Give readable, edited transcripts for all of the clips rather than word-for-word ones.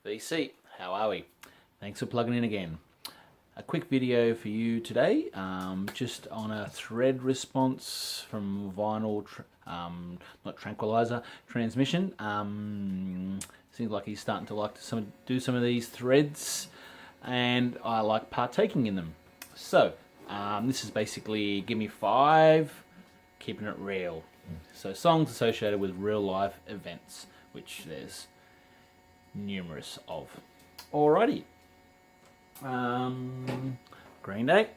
BC, how are we? Thanks for plugging in again. A quick video for you today, just on a thread response from Vinyl, not Tranquilizer, Transmission. Seems like he's starting to like to do some of these threads, and I like partaking in them. So, this is basically give me 5, keeping it real. So songs associated with real life events, which there's numerous of. Alrighty. Green Day.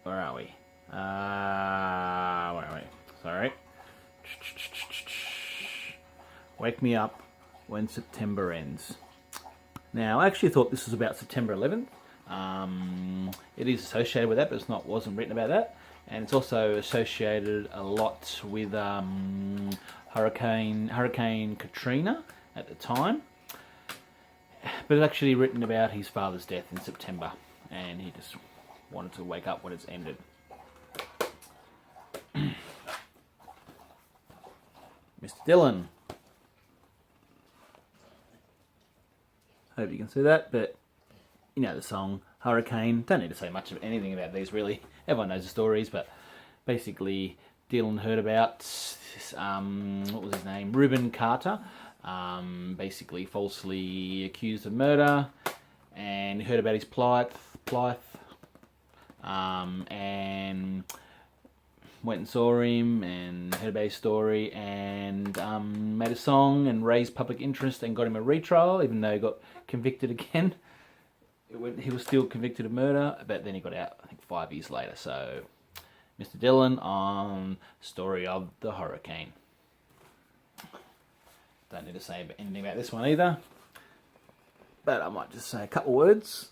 Where are we? Where are we? Sorry. Wake Me Up When September Ends. Now, I actually thought this was about September 11th. It is associated with that, but wasn't written about that. And it's also associated a lot with Hurricane Katrina at the time. But it's actually written about his father's death in September, and he just wanted to wake up when it's ended. Mr. Dylan. Hope you can see that, but you know the song Hurricane. Don't need to say much of anything about these really. Everyone knows the stories, but basically Dylan heard about what was his name? Reuben Carter, basically falsely accused of murder, and heard about his plight, and went and saw him and heard about his story, and made a song and raised public interest and got him a retrial, even though he got convicted again. He was still convicted of murder, but then he got out, I think, 5 years later. So, Mr. Dylan on Story of the Hurricane. Don't need to say anything about this one either, but I might just say a couple words.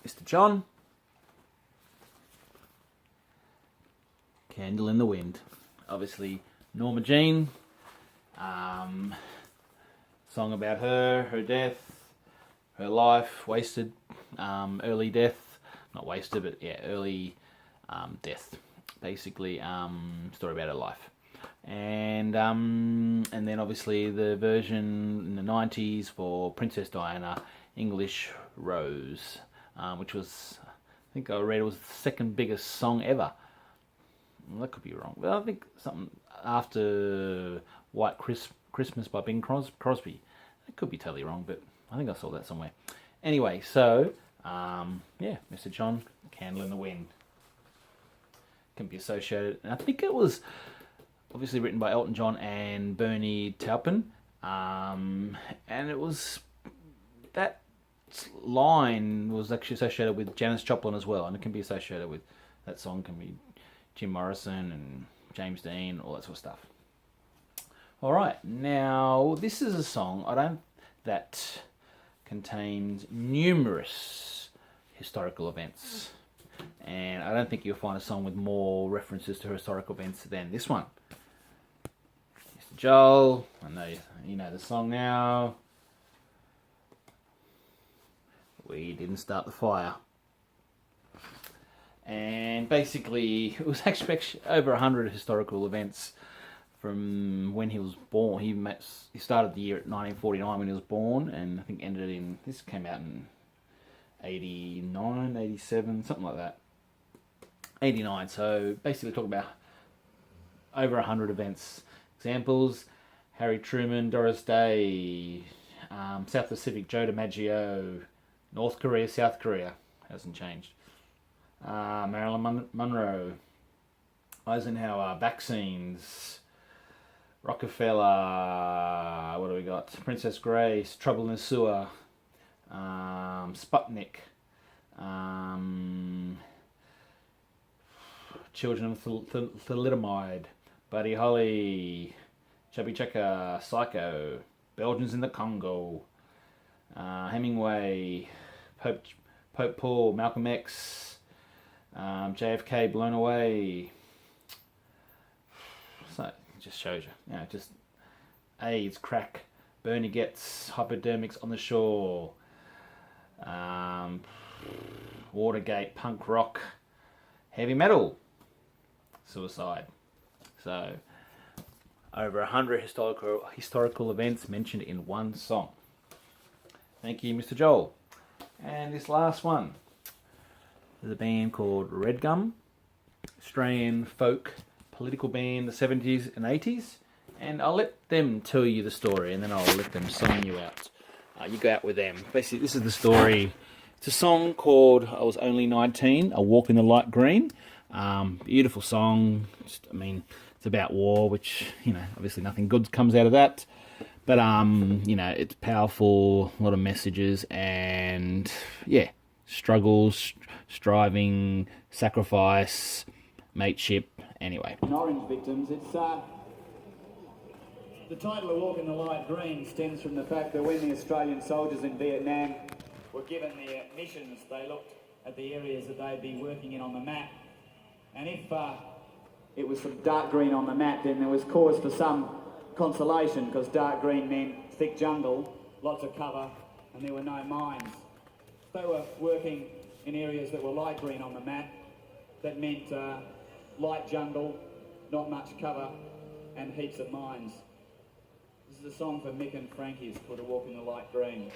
Mr. John. Candle in the Wind. Obviously, Norma Jean. Song about her death, her life, wasted, early death. Not wasted, but yeah, early death. Basically, story about her life. And then obviously the version in the 90s for Princess Diana, English Rose, which was, I think I read it was the second biggest song ever. Well, that could be wrong. Well, I think something after White Christmas by Bing Crosby. It could be totally wrong, but I think I saw that somewhere. Anyway, so, yeah, Mr. John, Candle in the Wind. Can be associated, and I think it was obviously written by Elton John and Bernie Taupin, and it was, that line was actually associated with Janis Joplin as well, and it can be associated with, that song can be Jim Morrison and James Dean, all that sort of stuff. Alright, now this is a song that contains numerous historical events, and I don't think you'll find a song with more references to historical events than this one. Mr. Joel, I know you know the song now. We didn't start the fire. And basically, it was actually over 100 historical events from when he was born. He started the year at 1949 when he was born, and I think ended in, this came out in 89, 87, something like that. 89, so basically talking about over 100 events. Examples: Harry Truman, Doris Day, South Pacific, Joe DiMaggio, North Korea, South Korea, hasn't changed. Marilyn Monroe, Eisenhower, vaccines, Rockefeller, what do we got? Princess Grace, Trouble in the Sewer, Sputnik, Children of Thalidomide, Buddy Holly, Chubby Checker, Psycho, Belgians in the Congo, Hemingway, Pope Paul, Malcolm X, JFK, Blown Away. So it just shows you, just AIDS, crack, Bernie gets hypodermics on the shore, Watergate, punk rock, heavy metal, suicide. So over 100 historical events mentioned in one song. Thank you, Mr. Joel. And this last one is a band called Red Gum, Australian folk political band, the 70s and 80s. And I'll let them tell you the story, and then I'll let them sign you out. You go out with them. Basically, this is the story. It's a song called I Was Only 19, A Walk in the Light Green. Beautiful song. It's about war, which, obviously nothing good comes out of that. But, it's powerful, a lot of messages, and, struggles, striving, sacrifice, mateship, anyway. Orange victims, it's... The title of Walk in the Light Green stems from the fact that when the Australian soldiers in Vietnam were given their missions, they looked at the areas that they'd be working in on the map. And if it was some dark green on the map, then there was cause for some consolation, because dark green meant thick jungle, lots of cover, and there were no mines. If they were working in areas that were light green on the map, that meant light jungle, not much cover, and heaps of mines. This is a song for Mick and Frankie. It's called A Walk in the Light Green.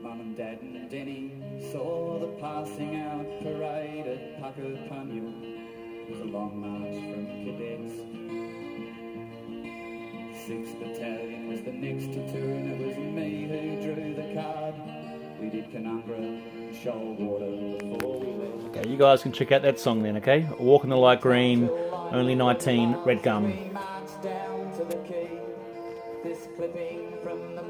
Mum and Dad and Denny saw the passing out parade at Puckapunyal. It was a long march from cadets. 6th Battalion was the next to turn. It was me who drew the card. We did Canungra and Shoalwater before we left. Okay, you guys can check out that song then, okay? A Walk in the Light Green, Only 19, Red Gum. We marched down to the quay. This clipping from the